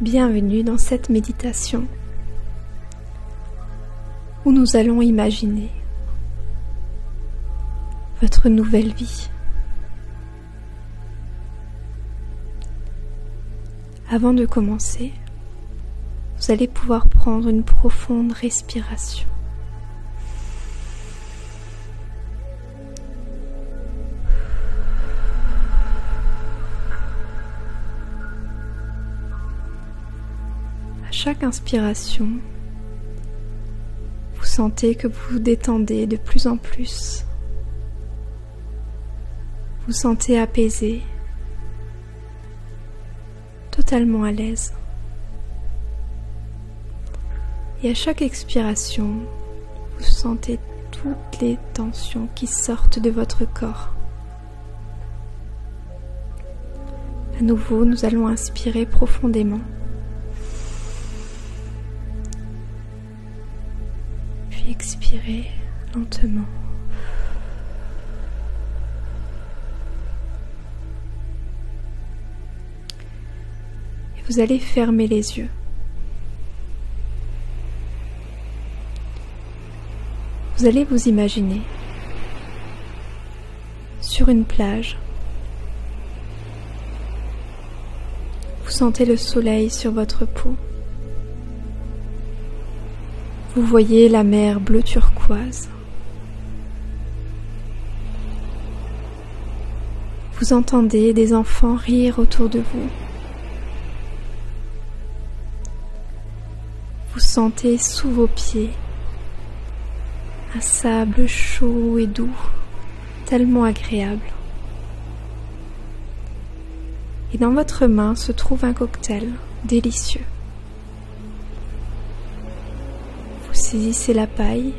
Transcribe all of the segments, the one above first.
Bienvenue dans cette méditation où nous allons imaginer votre nouvelle vie. Avant de commencer, vous allez pouvoir prendre une profonde respiration. À chaque inspiration, vous sentez que vous vous détendez de plus en plus. Vous sentez apaisé, totalement à l'aise. Et à chaque expiration, vous sentez toutes les tensions qui sortent de votre corps. À nouveau, nous allons inspirer profondément. Puis expirer lentement. Et vous allez fermer les yeux. Vous allez vous imaginer sur une plage. Vous sentez le soleil sur votre peau. Vous voyez la mer bleu turquoise. Vous entendez des enfants rire autour de vous. Vous sentez sous vos pieds un sable chaud et doux, tellement agréable. Et dans votre main se trouve un cocktail délicieux. Vous saisissez la paille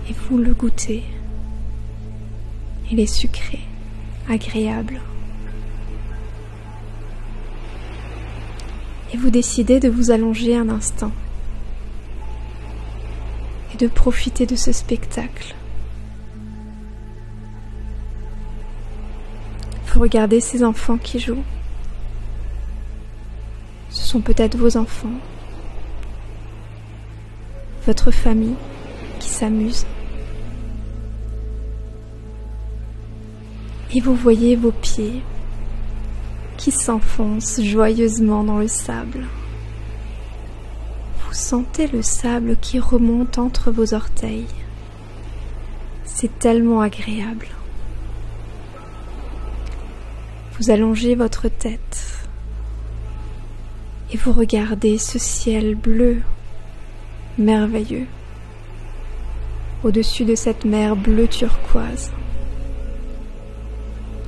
et vous le goûtez. Il est sucré, agréable. Et vous décidez de vous allonger un instant et de profiter de ce spectacle. Vous regardez ces enfants qui jouent. Ce sont peut-être vos enfants, votre famille qui s'amuse. Et vous voyez vos pieds qui s'enfoncent joyeusement dans le sable. Vous sentez le sable qui remonte entre vos orteils. C'est tellement agréable. Vous allongez votre tête et vous regardez ce ciel bleu merveilleux au-dessus de cette mer bleu turquoise.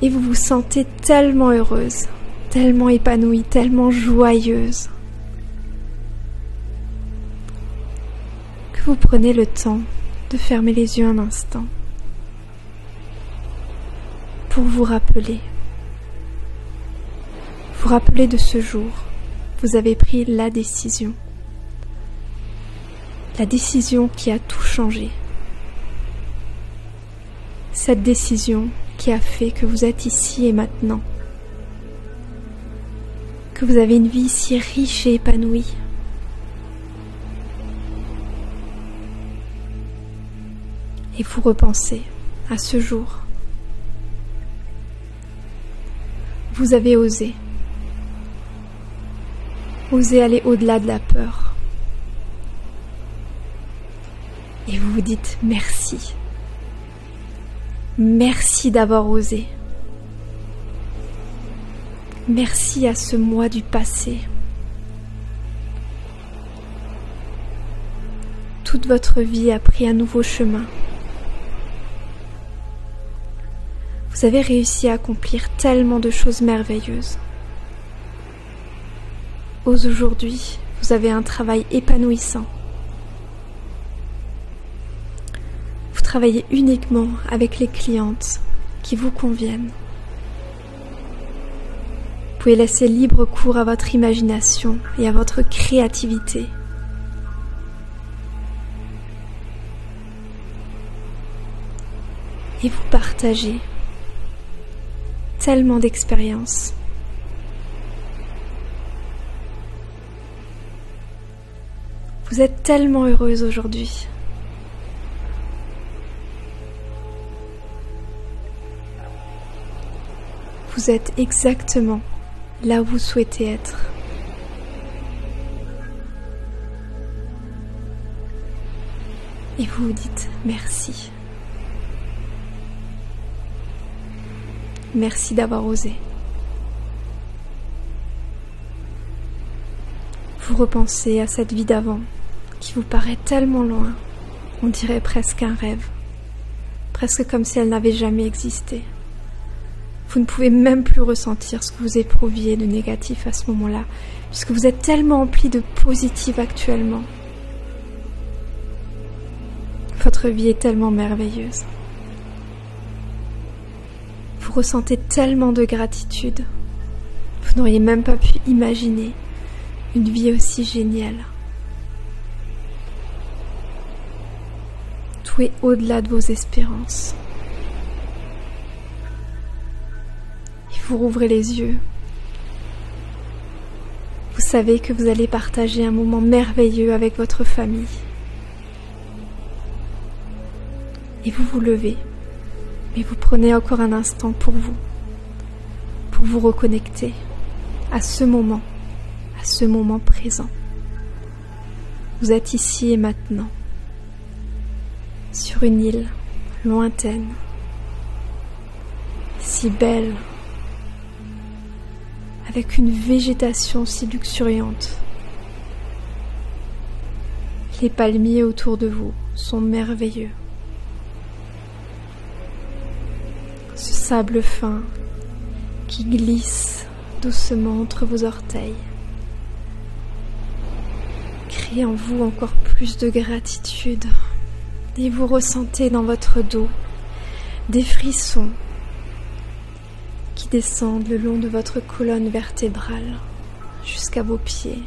Et vous vous sentez tellement heureuse, tellement épanouie, tellement joyeuse que vous prenez le temps de fermer les yeux un instant pour vous rappeler de ce jour. Vous avez pris la décision qui a tout changé. Cette décision qui a fait que vous êtes ici et maintenant, que vous avez une vie si riche et épanouie. Et vous repensez à ce jour. Vous avez osé aller au-delà de la peur. Et vous vous dites merci. Merci d'avoir osé. Merci à ce moi du passé. Toute votre vie a pris un nouveau chemin. Vous avez réussi à accomplir tellement de choses merveilleuses. Aujourd'hui, vous avez un travail épanouissant. Vous travaillez uniquement avec les clientes qui vous conviennent. Vous pouvez laisser libre cours à votre imagination et à votre créativité. Et vous partagez tellement d'expériences. Vous êtes tellement heureuse aujourd'hui. Vous êtes exactement là où vous souhaitez être. Et vous vous dites merci. Merci d'avoir osé. Vous repensez à cette vie d'avant qui vous paraît tellement loin, on dirait presque un rêve, presque comme si elle n'avait jamais existé. Vous ne pouvez même plus ressentir ce que vous éprouviez de négatif à ce moment-là, puisque vous êtes tellement empli de positif actuellement. Votre vie est tellement merveilleuse. Vous ressentez tellement de gratitude. Vous n'auriez même pas pu imaginer une vie aussi géniale. Tout est au-delà de vos espérances. Vous rouvrez les yeux. Vous savez que vous allez partager un moment merveilleux avec votre famille. Et vous vous levez, mais vous prenez encore un instant pour vous reconnecter à ce moment présent. Vous êtes ici et maintenant, sur une île lointaine, si belle, avec une végétation si luxuriante. Les palmiers autour de vous sont merveilleux. Ce sable fin qui glisse doucement entre vos orteils crée en vous encore plus de gratitude et vous ressentez dans votre dos des frissons qui descendent le long de votre colonne vertébrale jusqu'à vos pieds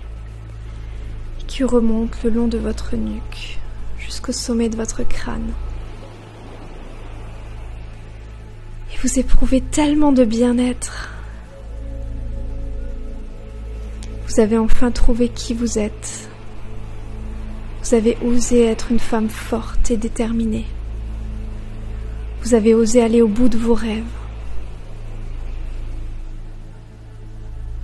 et qui remontent le long de votre nuque jusqu'au sommet de votre crâne. Et vous éprouvez tellement de bien-être. Vous avez enfin trouvé qui vous êtes. Vous avez osé être une femme forte et déterminée. Vous avez osé aller au bout de vos rêves.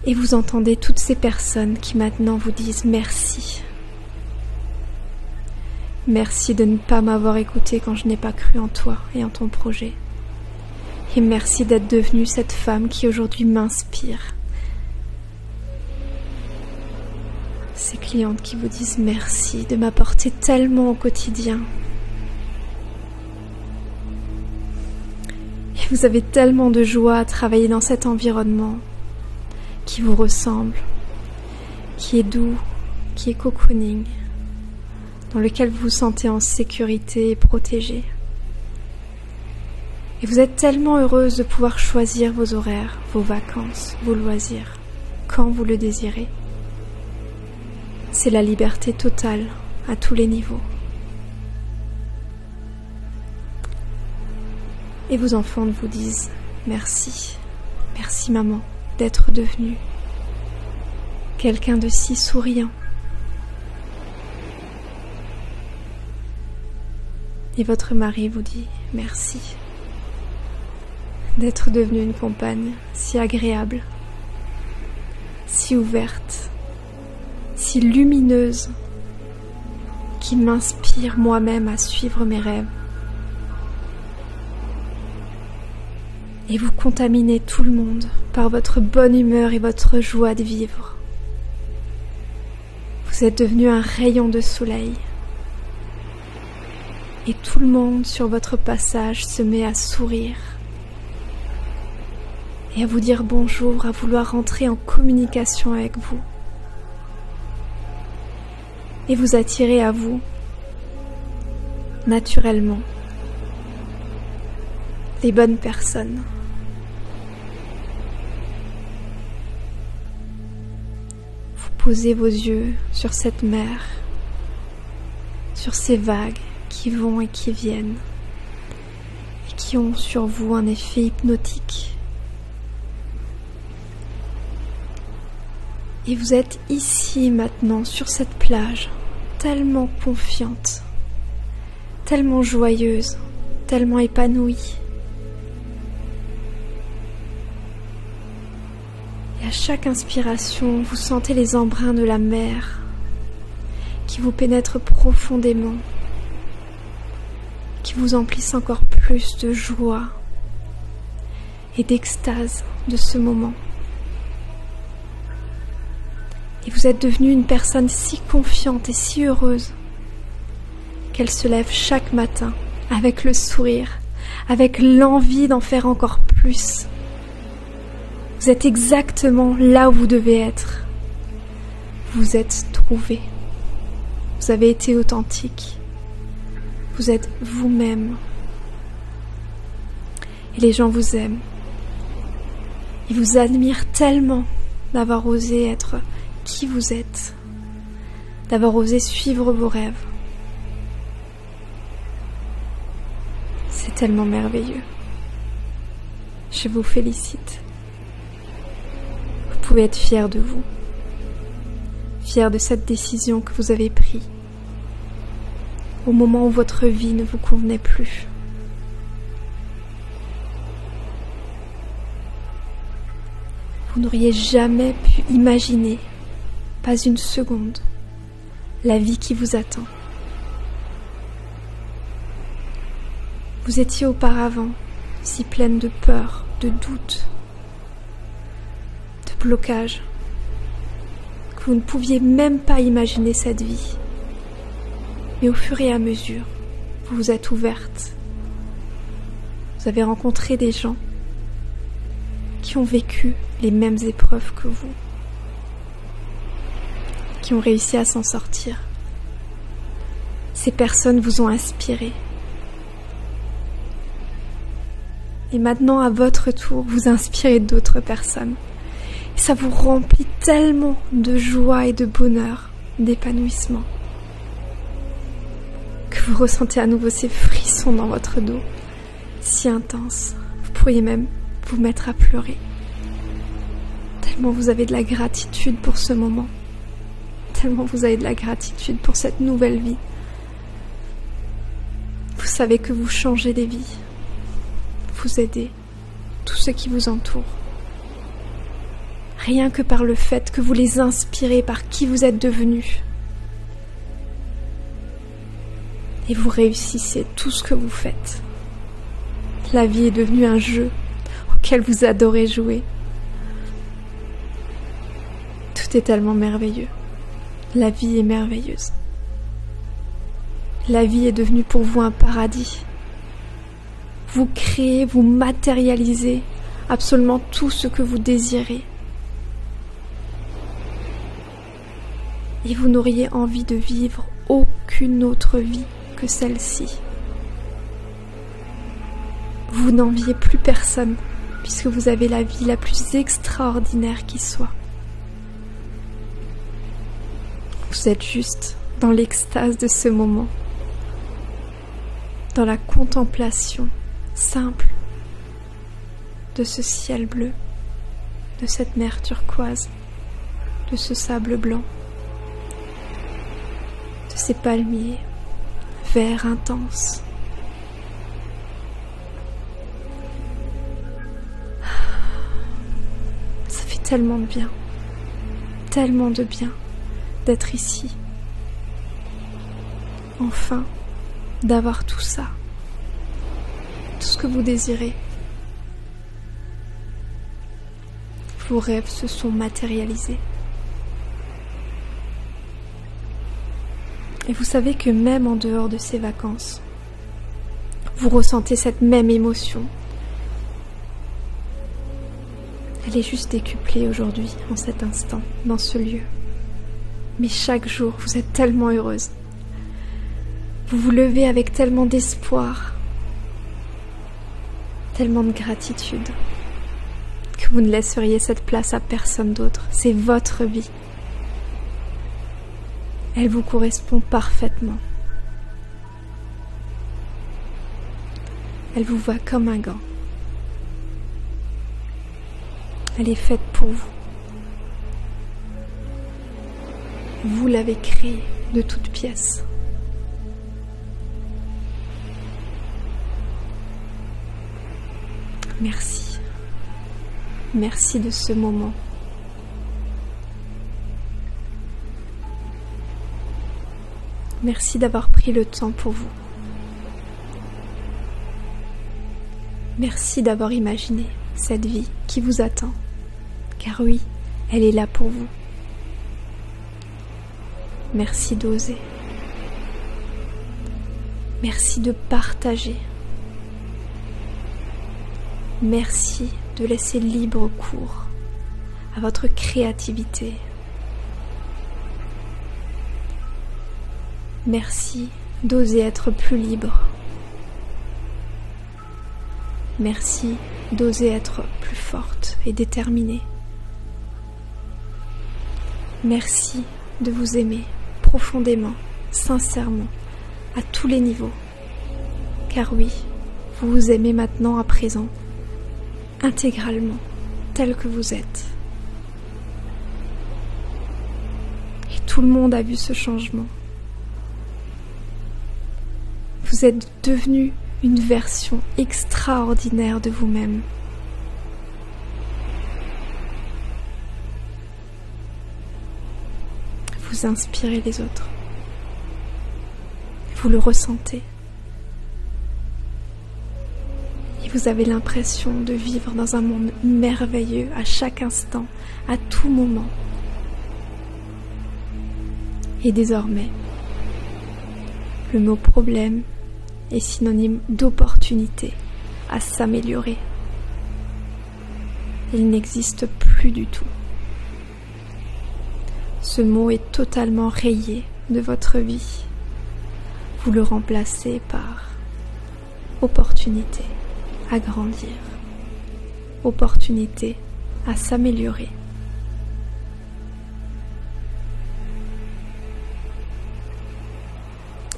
Et vous entendez toutes ces personnes qui maintenant vous disent merci. Merci de ne pas m'avoir écouté quand je n'ai pas cru en toi et en ton projet. Et merci d'être devenue cette femme qui aujourd'hui m'inspire. Ces clientes qui vous disent merci de m'apporter tellement au quotidien. Et vous avez tellement de joie à travailler dans cet environnement qui vous ressemble, qui est doux, qui est cocooning, dans lequel vous vous sentez en sécurité et protégée. Et vous êtes tellement heureuse de pouvoir choisir vos horaires, vos vacances, vos loisirs, quand vous le désirez. C'est la liberté totale à tous les niveaux. Et vos enfants vous disent merci, merci maman d'être devenue quelqu'un de si souriant. Et votre mari vous dit merci d'être devenue une compagne si agréable, si ouverte, si lumineuse, qui m'inspire moi-même à suivre mes rêves. Et vous contaminez tout le monde par votre bonne humeur et votre joie de vivre. Vous êtes devenu un rayon de soleil. Et tout le monde sur votre passage se met à sourire et à vous dire bonjour, à vouloir rentrer en communication avec vous. Et vous attirez à vous, naturellement, les bonnes personnes. Vous posez vos yeux sur cette mer, sur ces vagues qui vont et qui viennent, et qui ont sur vous un effet hypnotique. Et vous êtes ici maintenant, sur cette plage, tellement confiante, tellement joyeuse, tellement épanouie. Et à chaque inspiration, vous sentez les embruns de la mer qui vous pénètrent profondément, qui vous emplissent encore plus de joie et d'extase de ce moment. Et vous êtes devenue une personne si confiante et si heureuse qu'elle se lève chaque matin avec le sourire, avec l'envie d'en faire encore plus. Vous êtes exactement là où vous devez être. Vous êtes trouvé. Vous avez été authentique. Vous êtes vous-même. Et les gens vous aiment. Ils vous admirent tellement d'avoir osé être qui vous êtes, d'avoir osé suivre vos rêves. C'est tellement merveilleux. Je vous félicite. Vous pouvez être fiers de vous, fiers de cette décision que vous avez prise au moment où votre vie ne vous convenait plus. Vous n'auriez jamais pu imaginer, pas une seconde, la vie qui vous attend. Vous étiez auparavant si pleine de peur, de doute, de blocage, que vous ne pouviez même pas imaginer cette vie. Mais au fur et à mesure, vous vous êtes ouverte. Vous avez rencontré des gens qui ont vécu les mêmes épreuves que vous, qui ont réussi à s'en sortir. Ces personnes vous ont inspiré. Et maintenant, à votre tour, vous inspirez d'autres personnes. Et ça vous remplit tellement de joie et de bonheur, d'épanouissement, que vous ressentez à nouveau ces frissons dans votre dos, si intenses. Vous pourriez même vous mettre à pleurer. Tellement vous avez de la gratitude pour ce moment. Tellement vous avez de la gratitude pour cette nouvelle vie. Vous savez que vous changez des vies. Vous aidez tous ceux qui vous entourent. Rien que par le fait que vous les inspirez par qui vous êtes devenus. Et vous réussissez tout ce que vous faites. La vie est devenue un jeu auquel vous adorez jouer. Tout est tellement merveilleux. La vie est merveilleuse. La vie est devenue pour vous un paradis. Vous créez, vous matérialisez absolument tout ce que vous désirez. Et vous n'auriez envie de vivre aucune autre vie que celle-ci. Vous n'enviez plus personne, puisque vous avez la vie la plus extraordinaire qui soit. Vous êtes juste dans l'extase de ce moment, dans la contemplation simple de ce ciel bleu, de cette mer turquoise, de ce sable blanc, de ces palmiers verts intenses. Ça fait tellement de bien d'être ici. Enfin, d'avoir tout ça, tout ce que vous désirez. Vos rêves se sont matérialisés. Et vous savez que même en dehors de ces vacances, vous ressentez cette même émotion. Elle est juste décuplée aujourd'hui, en cet instant, dans ce lieu. Mais chaque jour, vous êtes tellement heureuse. Vous vous levez avec tellement d'espoir, tellement de gratitude, que vous ne laisseriez cette place à personne d'autre. C'est votre vie. Elle vous correspond parfaitement. Elle vous va comme un gant. Elle est faite pour vous. Vous l'avez créée, de toutes pièces. Merci. Merci de ce moment. Merci d'avoir pris le temps pour vous. Merci d'avoir imaginé cette vie qui vous attend, car oui, elle est là pour vous. Merci d'oser. Merci de partager. Merci de laisser libre cours à votre créativité. Merci d'oser être plus libre. Merci d'oser être plus forte et déterminée. Merci de vous aimer profondément, sincèrement, à tous les niveaux. Car oui, vous vous aimez maintenant à présent, intégralement, tel que vous êtes. Et tout le monde a vu ce changement. Vous êtes devenu une version extraordinaire de vous-même. Vous inspirez les autres. Vous le ressentez. Et vous avez l'impression de vivre dans un monde merveilleux à chaque instant, à tout moment. Et désormais, le mot problème est synonyme d'opportunité à s'améliorer. Il n'existe plus du tout. Ce mot est totalement rayé de votre vie. Vous le remplacez par opportunité à grandir, opportunité à s'améliorer.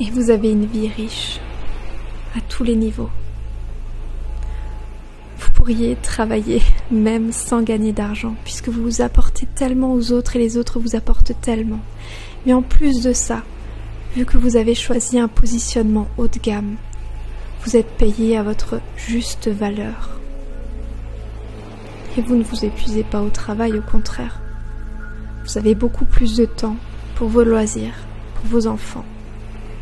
Et vous avez une vie riche à tous les niveaux. Vous pourriez travailler même sans gagner d'argent, puisque vous vous apportez tellement aux autres et les autres vous apportent tellement. Mais en plus de ça, vu que vous avez choisi un positionnement haut de gamme, vous êtes payé à votre juste valeur. Et vous ne vous épuisez pas au travail, au contraire. Vous avez beaucoup plus de temps pour vos loisirs, pour vos enfants.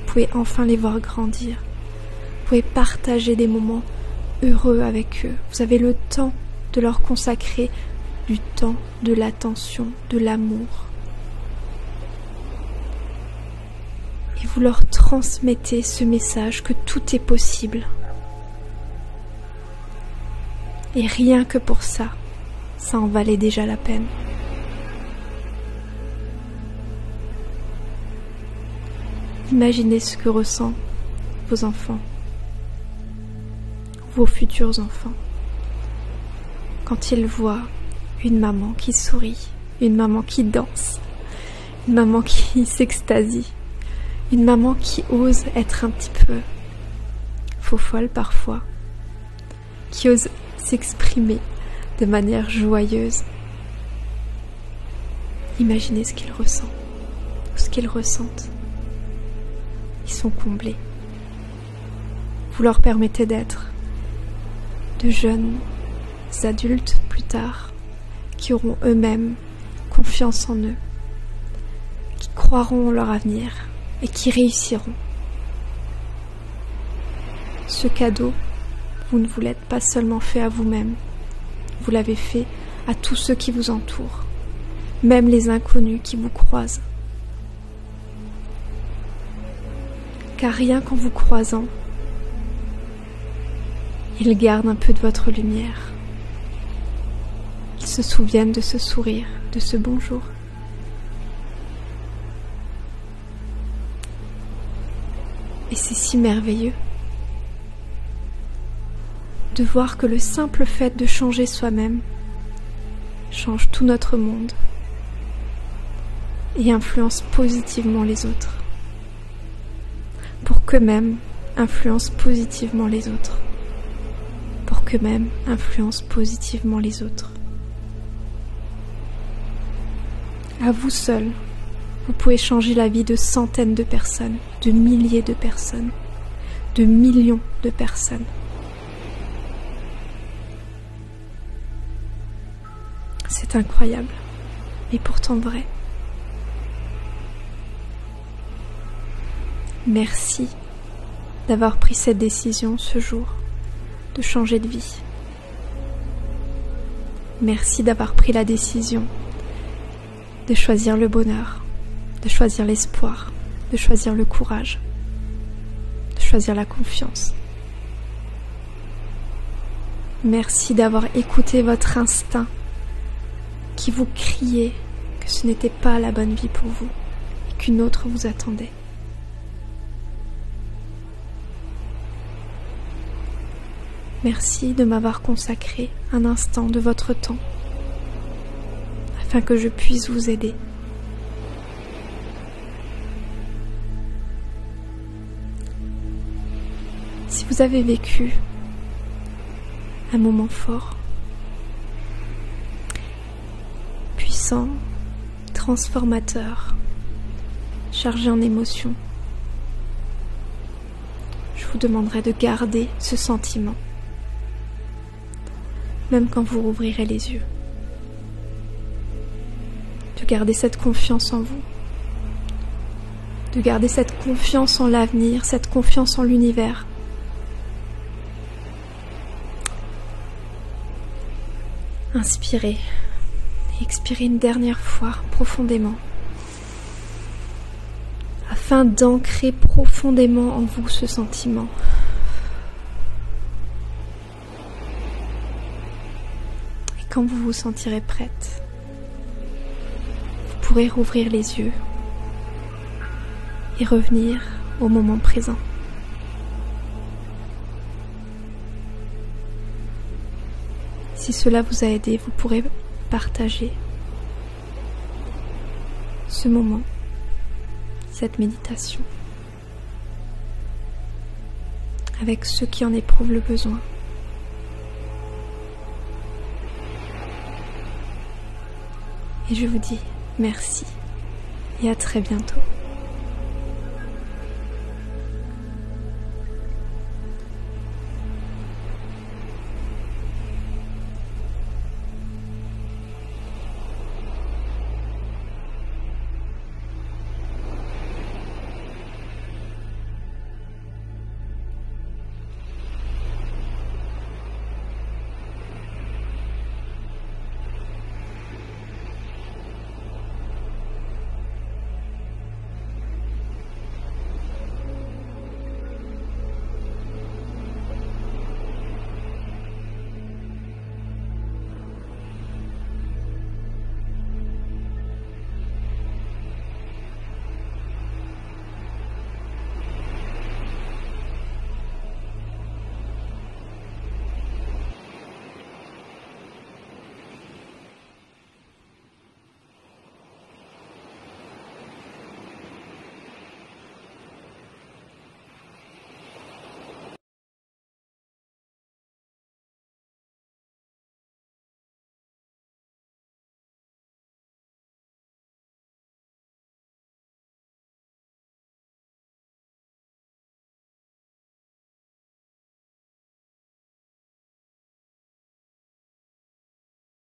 Vous pouvez enfin les voir grandir. Vous pouvez partager des moments heureux avec eux. Vous avez le temps de leur consacrer du temps, de l'attention, de l'amour. Et vous leur transmettez ce message que tout est possible. Et rien que pour ça, ça en valait déjà la peine. Imaginez ce que ressentent vos enfants, vos futurs enfants, quand ils voient une maman qui sourit, une maman qui danse, une maman qui s'extasie, une maman qui ose être un petit peu faux-folle parfois, qui ose s'exprimer de manière joyeuse. Imaginez ce qu'ils ressentent, ce qu'ils ressentent. Ils sont comblés. Vous leur permettez d'être de jeunes adultes plus tard, qui auront eux-mêmes confiance en eux, qui croiront en leur avenir et qui réussiront. Ce cadeau, vous ne vous l'êtes pas seulement fait à vous-même, vous l'avez fait à tous ceux qui vous entourent, même les inconnus qui vous croisent. Car rien qu'en vous croisant, ils gardent un peu de votre lumière. Ils se souviennent de ce sourire, de ce bonjour. Et c'est si merveilleux de voir que le simple fait de changer soi-même change tout notre monde et influence positivement les autres, pour qu'eux-mêmes influencent positivement les autres, pour qu'eux-mêmes influencent positivement les autres. À vous seul vous pouvez changer la vie de centaines de personnes, de milliers de personnes, de millions de personnes. C'est incroyable, mais pourtant vrai. Merci d'avoir pris cette décision ce jour, de changer de vie. Merci d'avoir pris la décision de choisir le bonheur, de choisir l'espoir, de choisir le courage, de choisir la confiance. Merci d'avoir écouté votre instinct qui vous criait que ce n'était pas la bonne vie pour vous et qu'une autre vous attendait. Merci de m'avoir consacré un instant de votre temps afin que je puisse vous aider. Si vous avez vécu un moment fort, puissant, transformateur, chargé en émotions, je vous demanderai de garder ce sentiment, même quand vous rouvrirez les yeux. De garder cette confiance en vous, de garder cette confiance en l'avenir, cette confiance en l'univers. Inspirez et expirez une dernière fois profondément, afin d'ancrer profondément en vous ce sentiment. Quand vous vous sentirez prête, vous pourrez rouvrir les yeux et revenir au moment présent. Si cela vous a aidé, vous pourrez partager ce moment, cette méditation, avec ceux qui en éprouvent le besoin. Et je vous dis merci et à très bientôt.